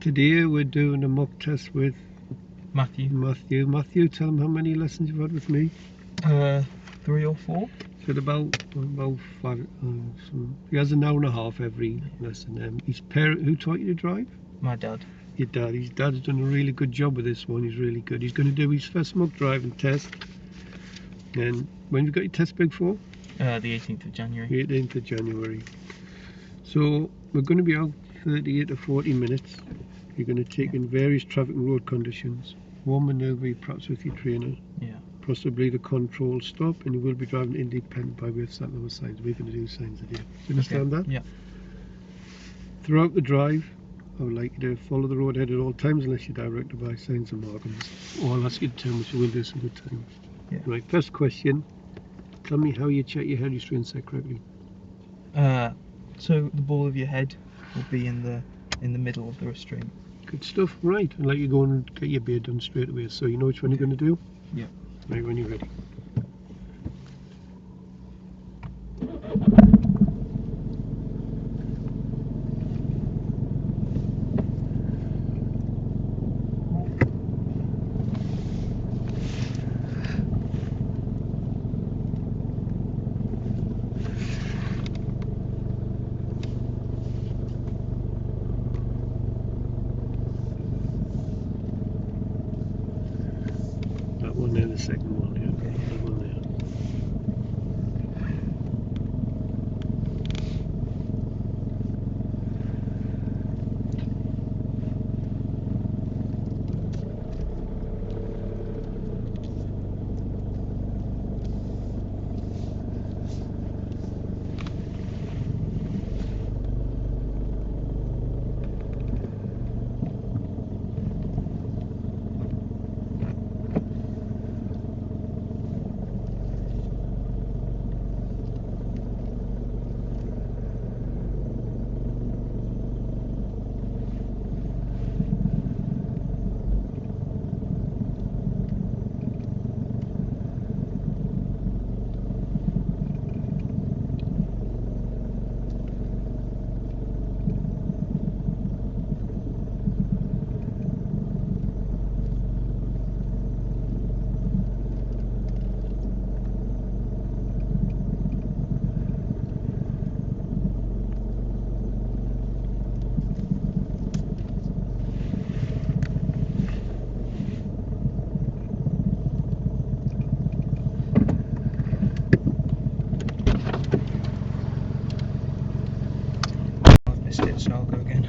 Today we're doing a mock test with Matthew. Matthew, tell him how many lessons you've had with me. 3 or 4. So about 5. He has an hour and a half every lesson. His parent, who taught you to drive? My dad. Your dad. His dad's done a really good job with this one. He's really good. He's going to do his first mock driving test. And when you got your test booked for? The 18th of January. 18th of January. So we're going to be out 38 to 40 minutes. You're going to take in various traffic and road conditions. One manoeuvre perhaps with your trainer. Yeah. Possibly the control stop, and you will be driving independent by way of sat nav signs. We're going to do signs with you. Do you understand that? Yeah. Throughout the drive, I would like you to follow the road ahead at all times unless you're directed by signs and markings. Or I'll ask you to turn, which you will do some good times. Yeah. Right, first question. Tell me how you check your head restraint set correctly. So the ball of your head will be in the middle of the restraint. Good stuff. Right, I'd like you to go and get your beard done straight away, so you know which one you're going to do? Yeah. Right, when you're ready. That one there, the second one, yeah. That one there. I've missed it, so I'll go again.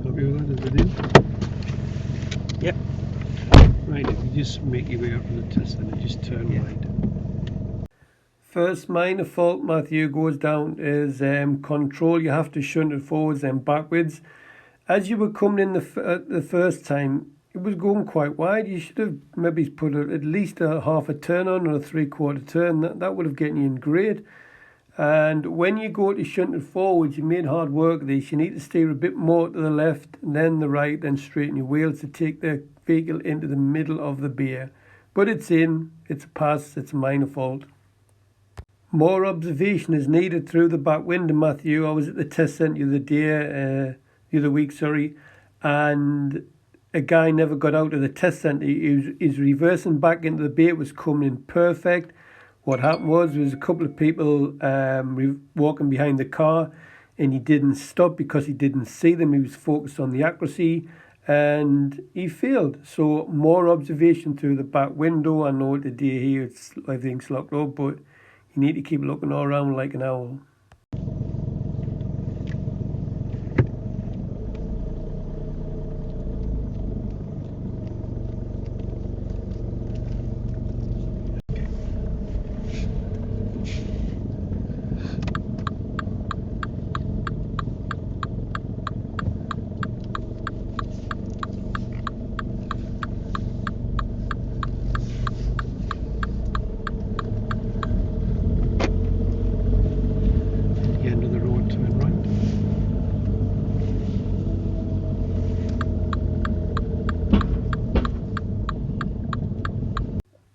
Happy with that as it is? Yep. Right, if you just make your way up to the test and just turn Yeah. right. First minor fault, Matthew, goes down is control. You have to shunt it forwards and backwards. As you were coming in the first time, it was going quite wide. You should have maybe put at least a half a turn on or a 3/4 turn. That would have gotten you in great. And when you go to shunt it forwards, you made hard work of this. You need to steer a bit more to the left, and then the right, then straighten your wheels to take the vehicle into the middle of the bay. But it's in, it's a pass, it's a minor fault. More observation is needed through the back window, Matthew. I was at the test centre the other week, and a guy never got out of the test centre. He's reversing back into the bay. It was coming in perfect. What happened was there was a couple of people walking behind the car. and he didn't stop because he didn't see them. He was focused on the accuracy, and he failed. So more observation through the back window. I know today here everything's locked up, but you need to keep looking all around like an owl.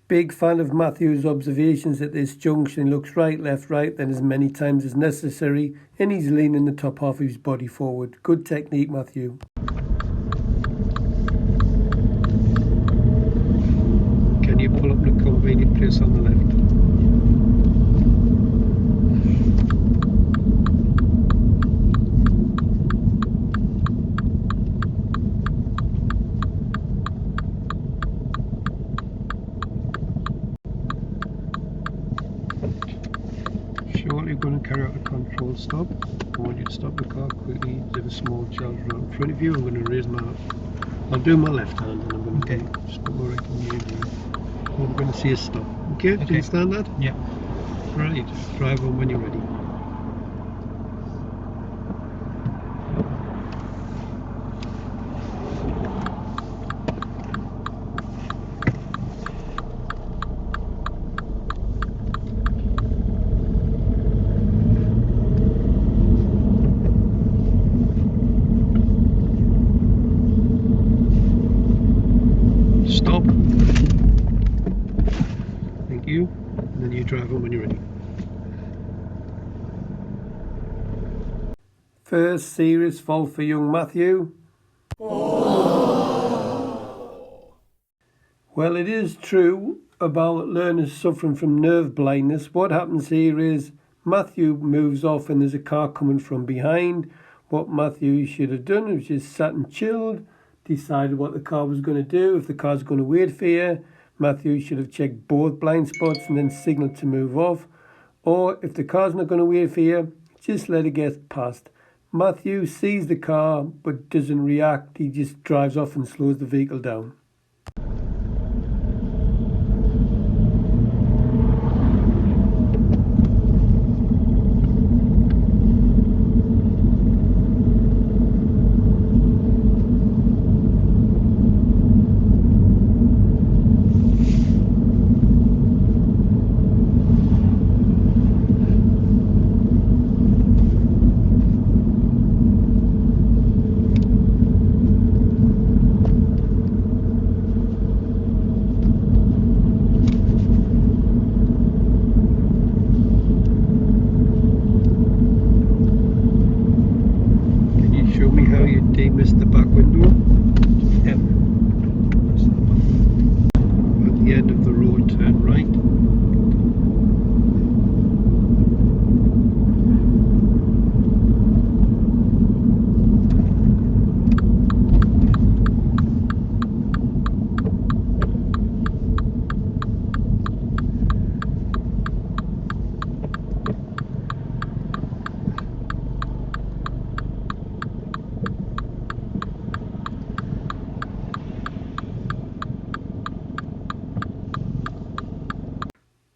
Big fan of Matthew's observations at this junction. He looks right, left, right, then as many times as necessary, and he's leaning the top half of his body forward. Good technique, Matthew. Can you pull up in a convenient place on the left? Shortly going to carry out a control stop. I want you to stop the car quickly. There's a small child right in front of you. I'm going to raise my, I'll do my left hand and I'm going to just put my right on the here. We're going to see a stop. Okay, do you understand that? Yeah. Right, drive on when you're ready. Stop. Thank you. And then you drive on when you're ready. First serious fault for young Matthew. Well, it is true about learners suffering from nerve blindness. What happens here is Matthew moves off and there's a car coming from behind. What Matthew should have done was just sat and chilled, decided what the car was going to do. If the car's going to wait for you, Matthew should have checked both blind spots and then signalled to move off. Or if the car's not going to wait for you, just let it get past. Matthew sees the car but doesn't react. He just drives off and slows the vehicle down. Missed the back window. Yep. At the end of the road, turn right.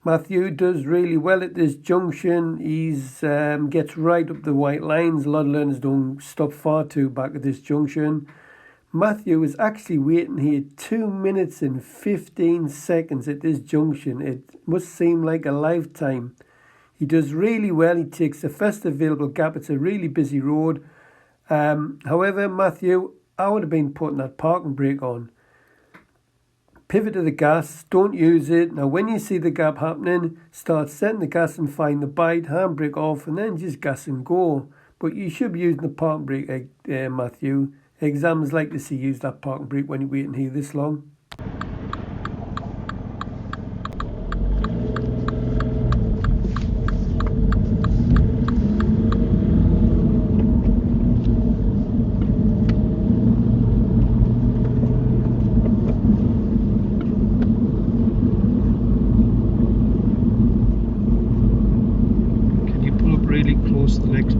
Matthew does really well at this junction. He's gets right up the white lines. A lot of learners don't stop far too back at this junction. Matthew is actually waiting here 2 minutes and 15 seconds at this junction. It must seem like a lifetime. He does really well. He takes the first available gap. It's a really busy road. However, Matthew, I would have been putting that parking brake on. Pivot to the gas, don't use it. Now when you see the gap happening, start setting the gas and find the bite, handbrake off, and then just gas and go. But you should be using the parking brake, Matthew. Exams like to see you use that parking brake when you're waiting here this long.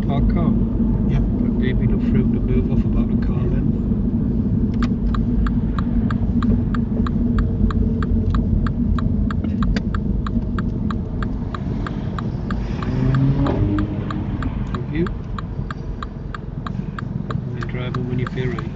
parked car. Yeah. But gave me enough room to move off about a car length. Thank you. And then drive on when you feel ready.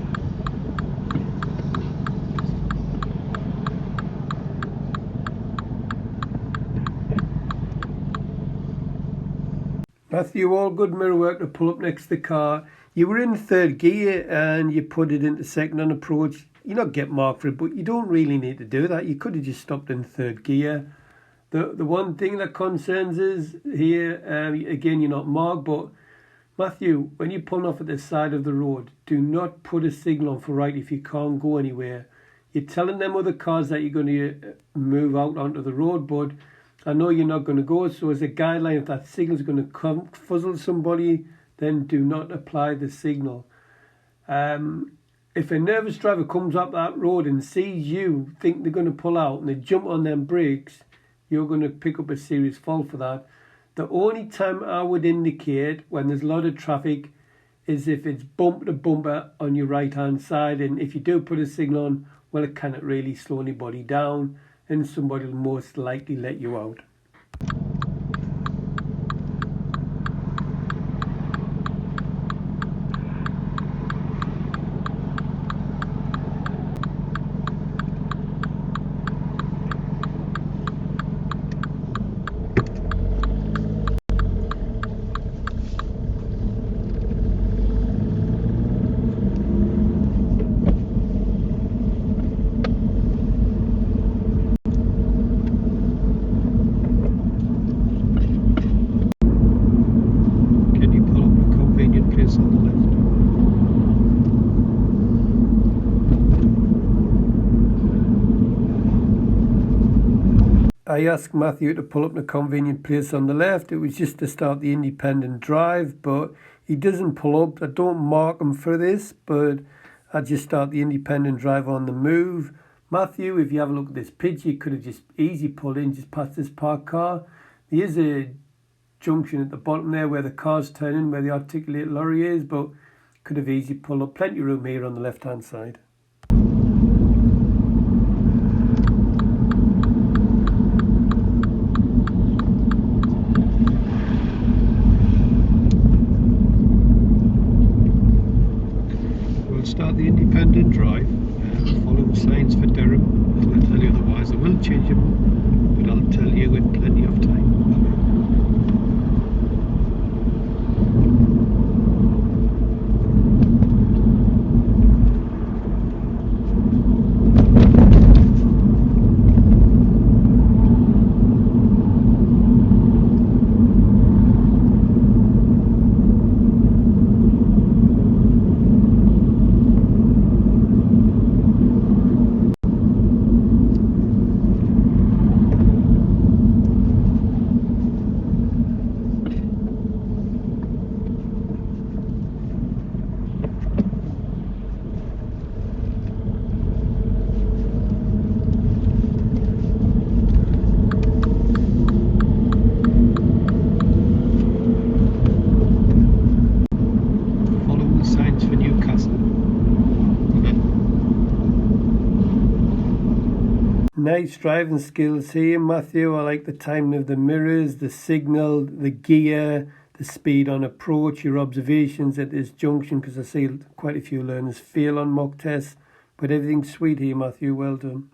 Matthew, all good mirror work to pull up next to the car. You were in third gear and you put it into second on approach. You not get marked for it, but you don't really need to do that. You could have just stopped in third gear. The one thing that concerns is here, again, you're not marked, but Matthew, when you're pulling off at the side of the road, do not put a signal on for right if you can't go anywhere. You're telling them other cars that you're going to move out onto the road, but I know you're not going to go. So as a guideline, if that signal is going to come fuzzle somebody, then do not apply the signal. If a nervous driver comes up that road and sees you think they're going to pull out and they jump on them brakes, you're going to pick up a serious fault for that. The only time I would indicate when there's a lot of traffic is if it's bumper to bumper on your right hand side, and if you do put a signal on, well, it cannot really slow anybody down and somebody will most likely let you out. Can you pull up a convenient place on the left? I asked Matthew to pull up the convenient place on the left. It was just to start the independent drive, but he doesn't pull up. I don't mark him for this, but I just start the independent drive on the move. Matthew, if you have a look at this picture, you could have just easy pulled in just past this parked car. There is a junction at the bottom there where the cars turn in, where the articulated lorry is, but could have easily pulled up. Plenty of room here on the left hand side. We'll start the independent drive and follow the signs for Durham. It'll tell you otherwise. I will change them, but I'll tell you in plenty of time. Nice driving skills here, Matthew. I like the timing of the mirrors, the signal, the gear, the speed on approach, your observations at this junction, because I see quite a few learners fail on mock tests. But everything's sweet here, Matthew. Well done.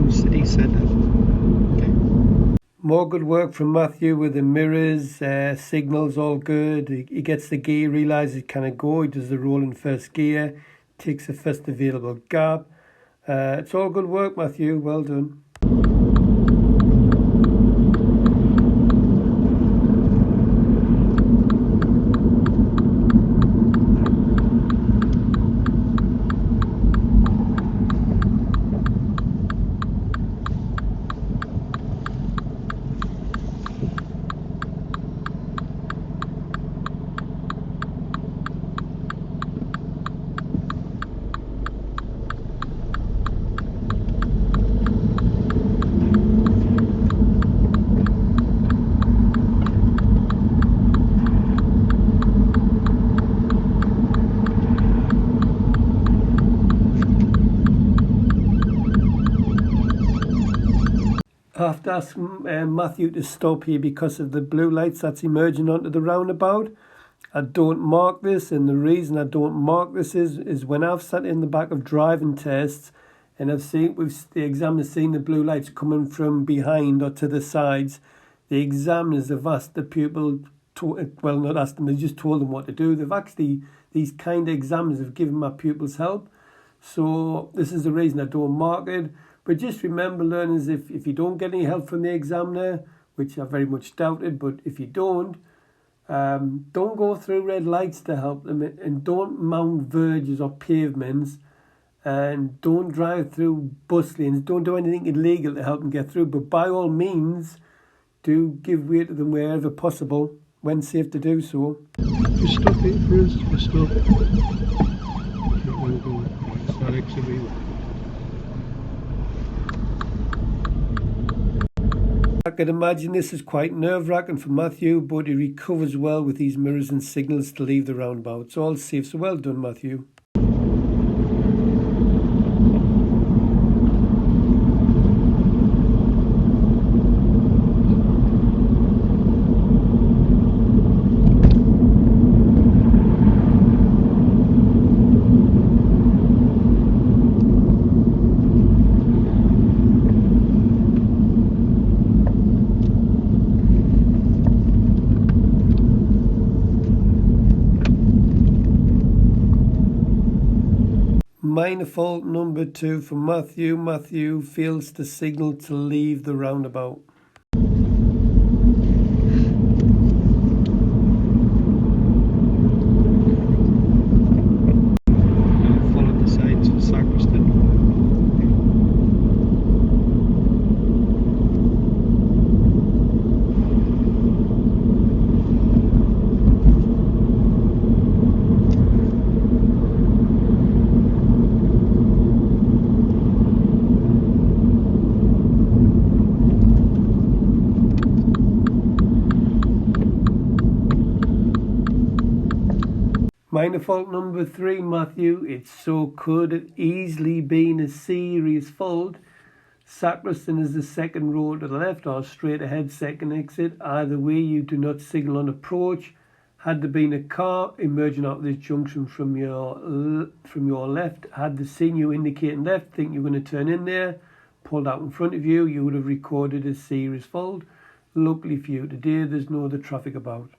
City Centre. More good work from Matthew with the mirrors, signals all good. He gets the gear, realises it can't go. He does the roll in first gear, takes the first available gap. It's all good work, Matthew. Well done. to ask Matthew to stop here because of the blue lights that's emerging onto the roundabout. I don't mark this, and the reason I don't mark this is when I've sat in the back of driving tests and the examiner's seen the blue lights coming from behind or to the sides, the examiners have asked the pupil not asked them, they just told them what to do. These kind of examiners have given my pupils help. So this is the reason I don't mark it. But just remember, learners, if you don't get any help from the examiner, which I very much doubted, but if you don't go through red lights to help them, and don't mount verges or pavements, and don't drive through bus lanes. Don't do anything illegal to help them get through, but by all means, do give way to them wherever possible, when safe to do so. Just stop it first, just stop. It's not actually. I can imagine this is quite nerve-wracking for Matthew, but he recovers well with these mirrors and signals to leave the roundabout. It's all safe, so well done, Matthew. Minor fault number 2 for Matthew. Matthew fails to signal to leave the roundabout. Follow the signs for sacristan. Minor fault number 3, Matthew. It so could have easily been a serious fault. Sacristan is the second road to the left or straight ahead second exit. Either way, you do not signal on approach. Had there been a car emerging out of this junction from your left, had they seen you indicating left, think you're going to turn in there, pulled out in front of you, you would have recorded a serious fault. Luckily for you today, there's no other traffic about.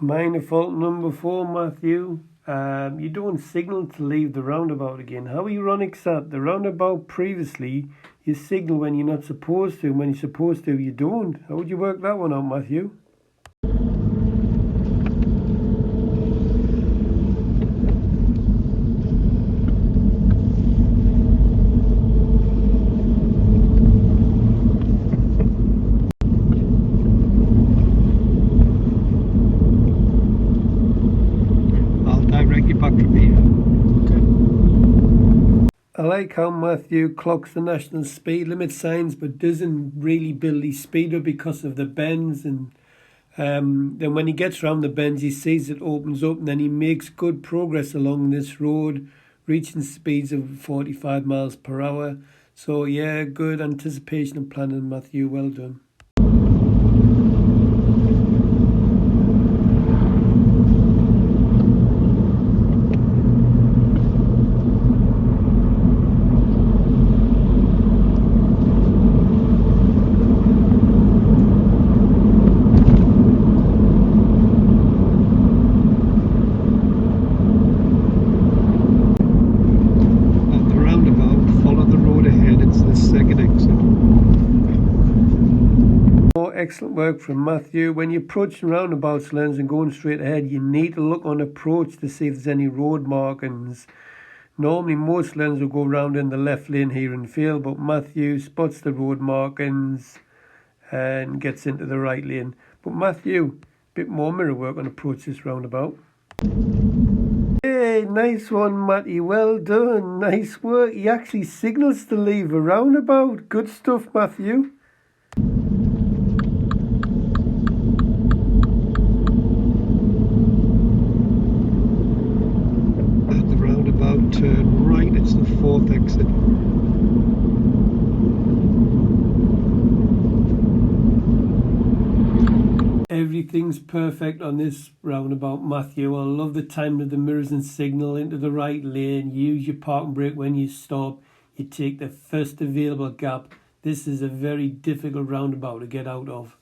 Minor fault number 4, Matthew. You don't signal to leave the roundabout again. How ironic's that? The roundabout previously, you signal when you're not supposed to, and when you're supposed to, you don't. How would you work that one out, Matthew? I like how Matthew clocks the national speed limit signs but doesn't really build his speed up because of the bends, and then when he gets around the bends he sees it opens up, and then he makes good progress along this road, reaching speeds of 45 miles per hour. So yeah, good anticipation and planning, Matthew, well done. excellent work from Matthew. When you're approaching roundabouts lanes and going straight ahead, you need to look on approach to see if there's any road markings. Normally most lanes will go round in the left lane here in field, but Matthew spots the road markings and gets into the right lane. But Matthew, a bit more mirror work on approach this roundabout. Hey, nice one, Matty. Well done. Nice work. He actually signals to leave a roundabout. Good stuff, Matthew. At the roundabout, turn right. It's the 4th exit. Everything's perfect on this roundabout, Matthew. I love the time of the mirrors and signal into the right lane. Use your parking brake when you stop. You take the first available gap. This is a very difficult roundabout to get out of.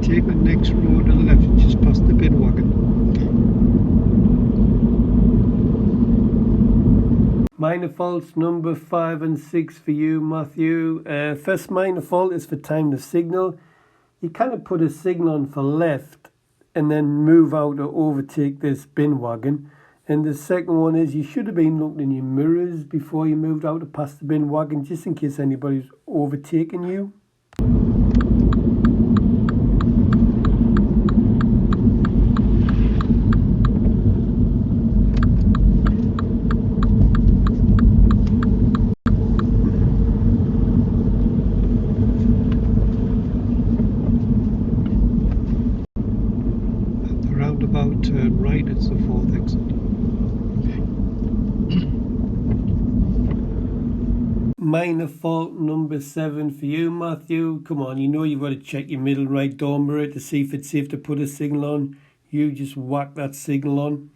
Take the next road to the left, just past the bin wagon. Minor faults number 5 and 6 for you, Matthew. First minor fault is for time to signal. You kind of put a signal on for left and then move out to overtake this bin wagon. And the second one is you should have been looking in your mirrors before you moved out to pass the bin wagon, just in case anybody's overtaking you. Roundabout, turn right, it's the 4th exit. Minor fault number 7 for you, Matthew. Come on, you know you've got to check your middle right door mirror to see if it's safe to put a signal on. You just whack that signal on.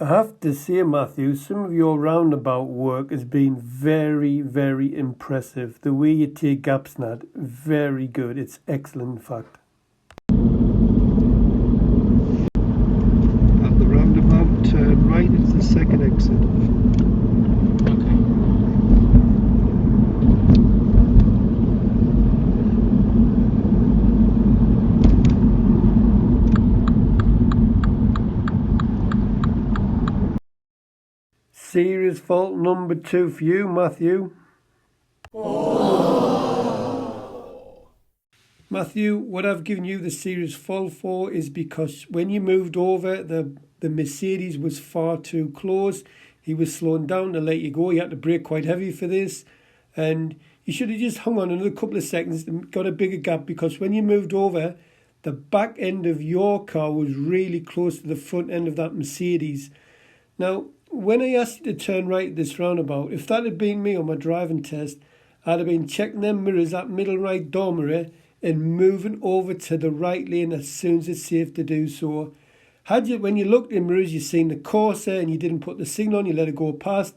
I have to say, Matthew, some of your roundabout work has been very, very impressive. The way you take gaps, Nat, very good. It's excellent, in fact. At the roundabout, turn right, it's the 2nd exit. Serious fault number 2 for you, Matthew. Matthew, what I've given you the serious fault for is because when you moved over, the Mercedes was far too close. He was slowing down to let you go. You had to brake quite heavy for this. And you should have just hung on another couple of seconds and got a bigger gap, because when you moved over, the back end of your car was really close to the front end of that Mercedes. Now, when I asked you to turn right at this roundabout, if that had been me on my driving test, I'd have been checking them mirrors, that middle right door mirror, and moving over to the right lane as soon as it's safe to do so. When you looked in mirrors, you seen the Corsa and you didn't put the signal on, you let it go past.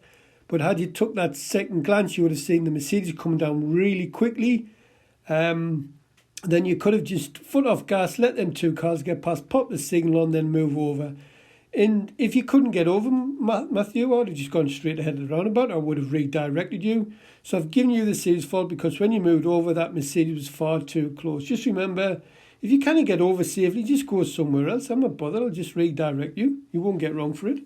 But had you took that second glance, you would have seen the Mercedes coming down really quickly. Then you could have just foot off gas, let them two cars get past, pop the signal on, then move over. And if you couldn't get over Mathew, I would have just gone straight ahead of the roundabout. I would have redirected you. So I've given you the series fault because when you moved over, that Mercedes was far too close. Just remember, if you can't get over safely, just go somewhere else. I'm not bothered. I'll just redirect you. You won't get wrong for it.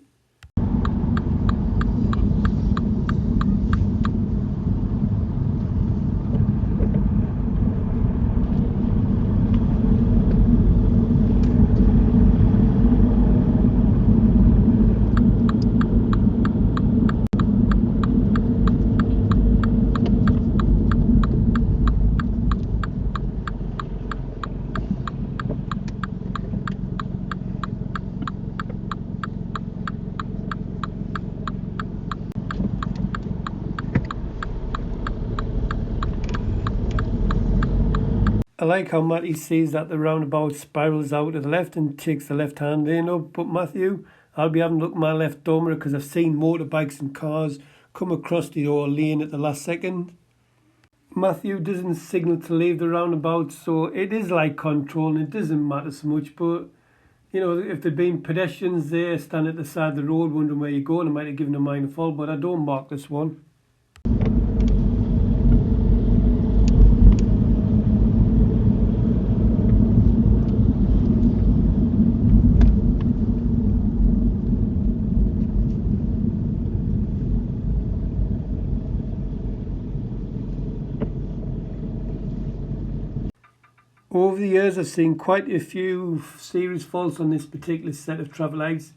I like how Matty sees that the roundabout spirals out to the left and takes the left-hand lane up. But Mathew, I'll be having a look at my left door mirror because I've seen motorbikes and cars come across the old lane at the last second. Mathew doesn't signal to leave the roundabout, so it is like control and it doesn't matter so much. But, you know, if there'd been pedestrians there standing at the side of the road wondering where you're going, I might have given a minor fault, but I don't mark this one. Over the years, I've seen quite a few serious faults on this particular set of traffic lights.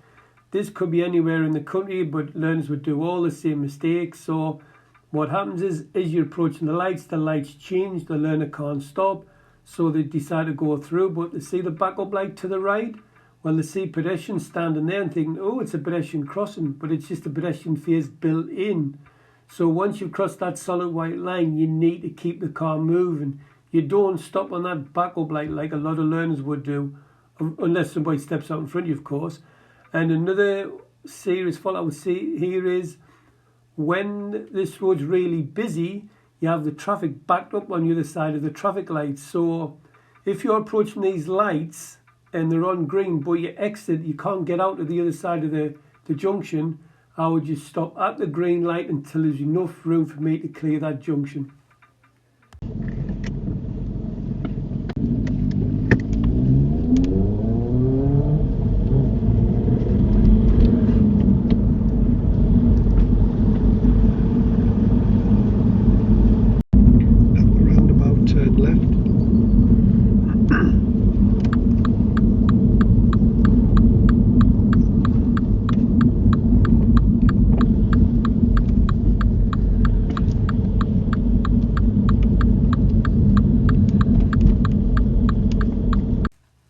This could be anywhere in the country, but learners would do all the same mistakes. So what happens is, as you're approaching the lights change, the learner can't stop, so they decide to go through, but they see the backup light to the right. Well, they see pedestrians standing there and thinking, oh, it's a pedestrian crossing, but it's just a pedestrian phase built in. So once you've crossed that solid white line, you need to keep the car moving. You don't stop on that backup light like a lot of learners would do, unless somebody steps out in front of you, of course. And another serious fault I would see here is when this road's really busy, you have the traffic backed up on the other side of the traffic lights. So if you're approaching these lights and they're on green, but you exit, you can't get out to the other side of the junction, I would just stop at the green light until there's enough room for me to clear that junction.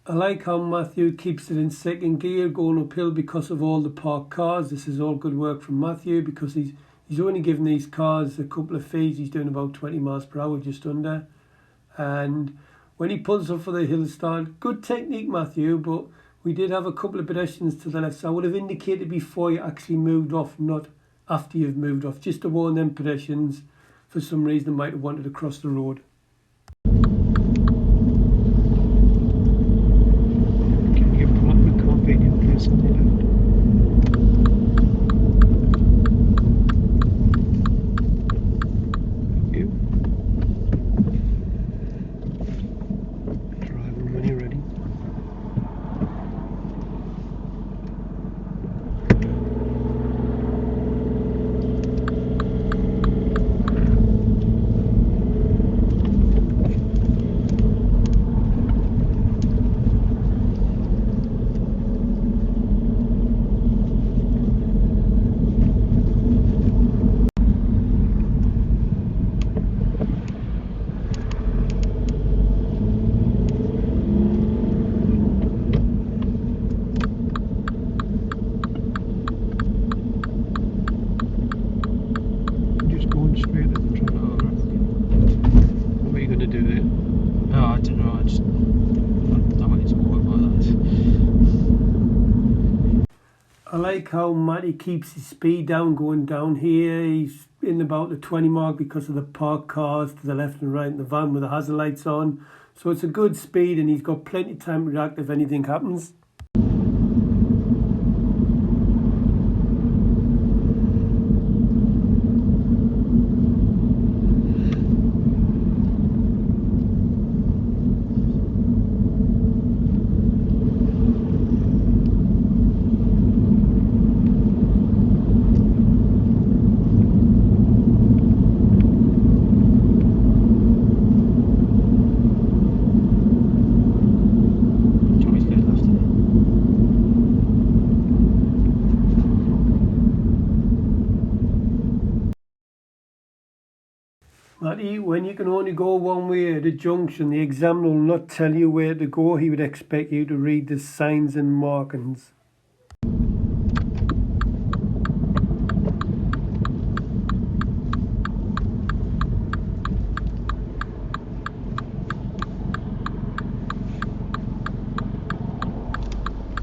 I like how Mathew keeps it in second gear going uphill because of all the parked cars. This is all good work from Mathew because he's only given these cars a couple of feeds. He's doing about 20 miles per hour, just under. And when he pulls up for the hill start, good technique, Mathew, but we did have a couple of pedestrians to the left. So I would have indicated before you actually moved off, not after you've moved off, just to warn them pedestrians for some reason might have wanted to cross the road. how Matty keeps his speed down going down here. He's in about the 20 mark because of the parked cars to the left and right in the van with the hazard lights on. So it's a good speed and he's got plenty of time to react if anything happens. Matty, when you can only go one way at a junction, the examiner will not tell you where to go. He would expect you to read the signs and markings.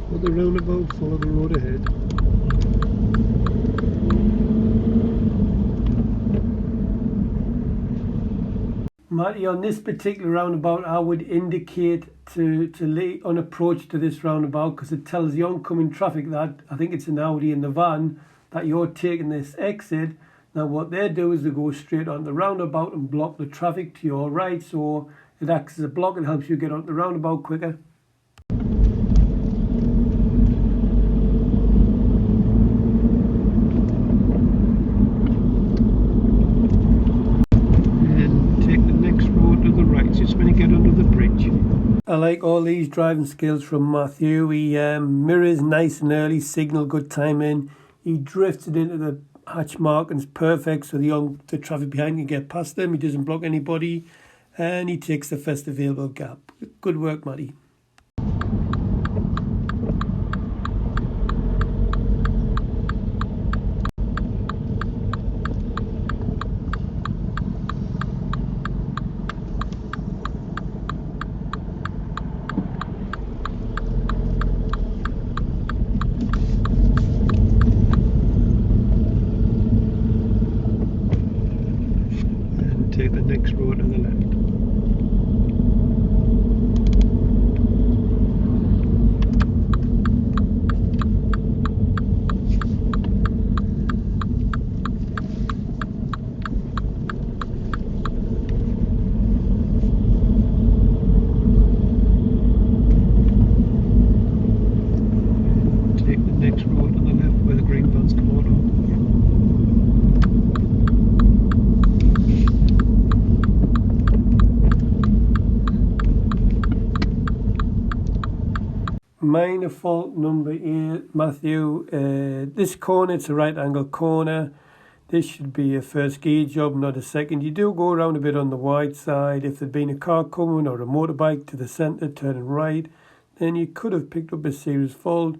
For the roundabout, follow the road ahead. Matty, on this particular roundabout, I would indicate to leave on approach to this roundabout because it tells the oncoming traffic that, I think it's an Audi in the van, that you're taking this exit. Now what they do is they go straight on the roundabout and block the traffic to your right, so it acts as a block and helps you get on the roundabout quicker. When you get under the bridge. I like all these driving skills from Mathew. He mirrors nice and early, signal good timing. He drifts it into the hatch markings perfect so the traffic behind can get past him. He doesn't block anybody and he takes the first available gap. Good work, Matty. Take the next road to the left. Take the next road to the left where the green vans come out of. Minor fault number 8, Mathew. This corner, it's a right angle corner. This should be a first gear job, not a second. You do go around a bit on the wide side. If there'd been a car coming or a motorbike to the centre turning right, then you could have picked up a serious fault.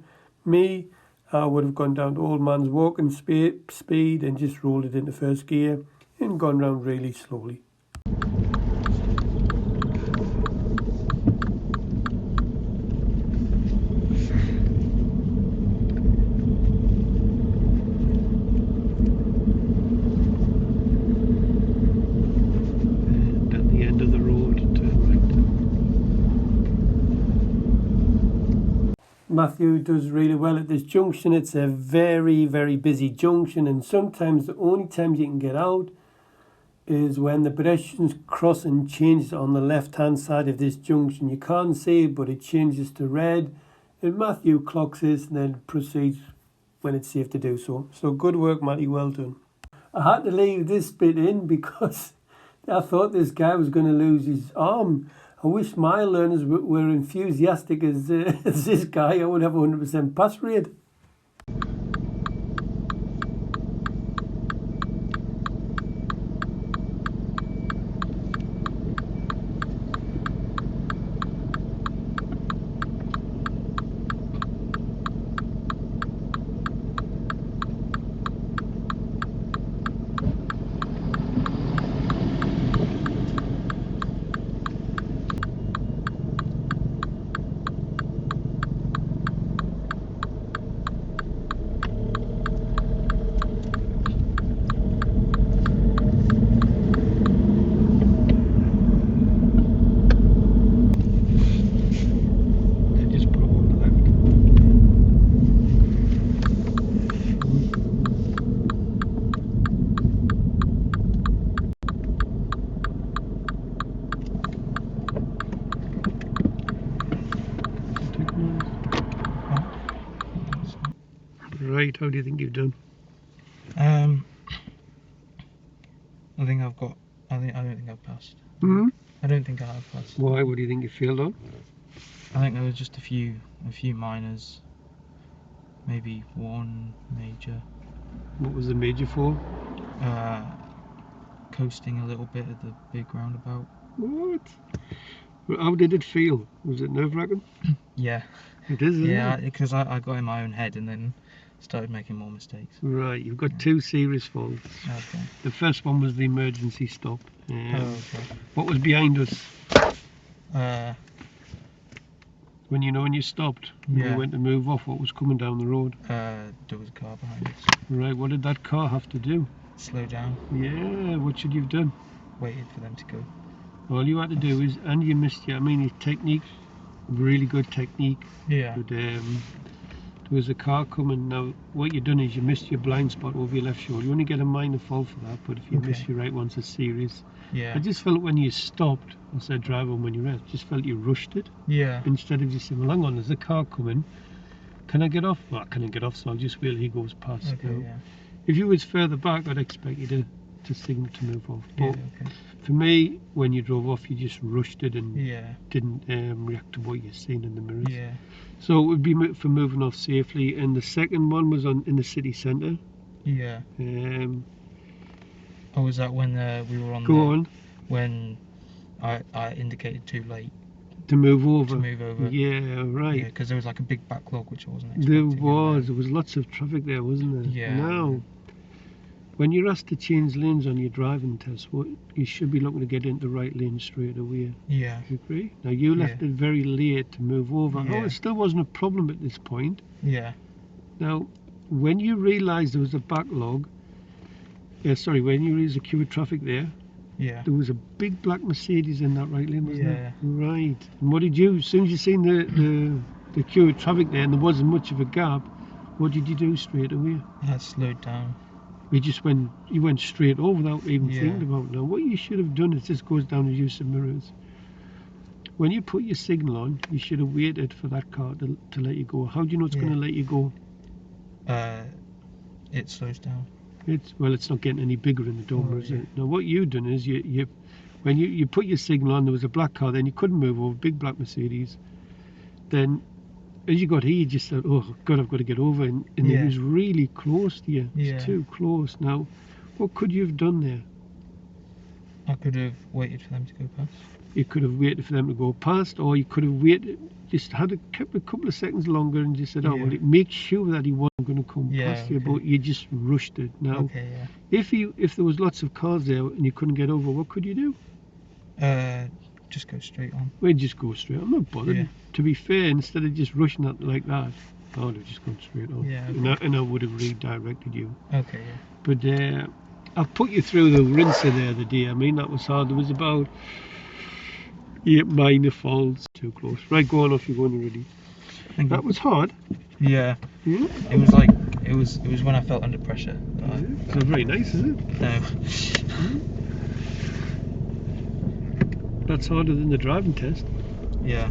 Me, I would have gone down to old man's walking speed and just rolled it into first gear and gone round really slowly. Mathew does really well at this junction. It's a very, very busy junction, and sometimes the only times you can get out is when the pedestrian's crossing changes on the left-hand side of this junction. You can't see it, but it changes to red, and Mathew clocks this and then proceeds when it's safe to do so. So good work, Matty, well done. I had to leave this bit in because I thought this guy was going to lose his arm. I wish my learners were enthusiastic as this guy. I would have a 100% pass rate. moment? How do you think you've done? I think I've got. I don't think I've passed. Hmm? I don't think I have passed. Why? What do you think you failed on? I think there was just a few minors. Maybe one major. What was the major for? Coasting a little bit at the big roundabout. What? How did it feel? Was it nerve-wracking? Yeah. It is, isn't Yeah, it? because I got in my own head and then started making more mistakes. Right, you've got two serious faults. Okay. The first one was the emergency stop. Okay. What was behind us when you stopped? When Yeah. you went to move off, what was coming down the road? There was a car behind us. Right, what did that car have to do? Slow down. Yeah, what should you have done? Waited for them to go. All you had to do is, and you missed your technique, really good technique. Yeah. But there was a car coming. Now, what you done is you missed your blind spot over your left shoulder. You only get a minor fault for that, but if you miss Okay. your right one, it's serious. Yeah. I just felt when you stopped, I said drive on when you rest, just felt you rushed it. Yeah. Instead of just saying, well, hang on, there's a car coming. Can I get off? Well, I can't get off, so I'll just wait till he goes past. Okay. Now, Yeah. if you was further back, I'd expect you to signal to move off. Yeah. But Okay. for me, when you drove off, you just rushed it and Yeah. didn't react to what you're seeing in the mirrors. Yeah. So it would be for moving off safely. And the second one was in the city centre. Yeah. Oh, was that when we were on? Go on. When I indicated too late To move over. to move over. Yeah, right. Yeah, because there was like a big backlog which I wasn't There expecting. was lots of traffic there, wasn't there? Yeah. Now, when you're asked to change lanes on your driving test, you should be looking to get into the right lane straight away. Yeah. You agree? Now you left it very late to move over. Yeah. Oh, it still wasn't a problem at this point. Yeah. Now, when you realised there was a backlog, when you realised a queue of traffic there, Yeah. there was a big black Mercedes in that right lane, wasn't Yeah. there? Right. And what did you, as soon as you seen the queue of traffic there and there wasn't much of a gap, what did you do straight away? I slowed down. You went straight over without even Yeah. thinking about it. Now, what you should have done is this goes down to use of mirrors. When you put your signal on, you should have waited for that car to let you go. How do you know it's going to let you go? It slows down. It's not getting any bigger in the dormer, is yeah. it? Now, what you've done is when you put your signal on, there was a black car, then you couldn't move over, big black Mercedes. Then, as you got here, you just said, oh, God, I've got to get over. And Yeah. it was really close to you. Yeah. It's too close. Now, what could you have done there? I could have waited for them to go past. You could have waited for them to go past, or you could have waited, kept a couple of seconds longer and just said, oh, Yeah. well, make sure that he wasn't going to come Yeah, past you, okay. but you just rushed it. Now, Okay. Yeah. if there was lots of cars there and you couldn't get over, what could you do? Just go straight on. We'd just go straight. I'm not bothered. Yeah. To be fair, instead of just rushing it like that, I would have just gone straight on. Yeah, And I would have redirected you. Okay. Yeah. But I've put you through the rinser there the day. I mean, that was hard. There was about 8 minor faults. Too close. Right, go on off. You're going already. Thank That you. was hard. Yeah. Yeah. It was like it was when I felt under pressure. It's not very nice, is it? No. That's harder than the driving test. Yeah.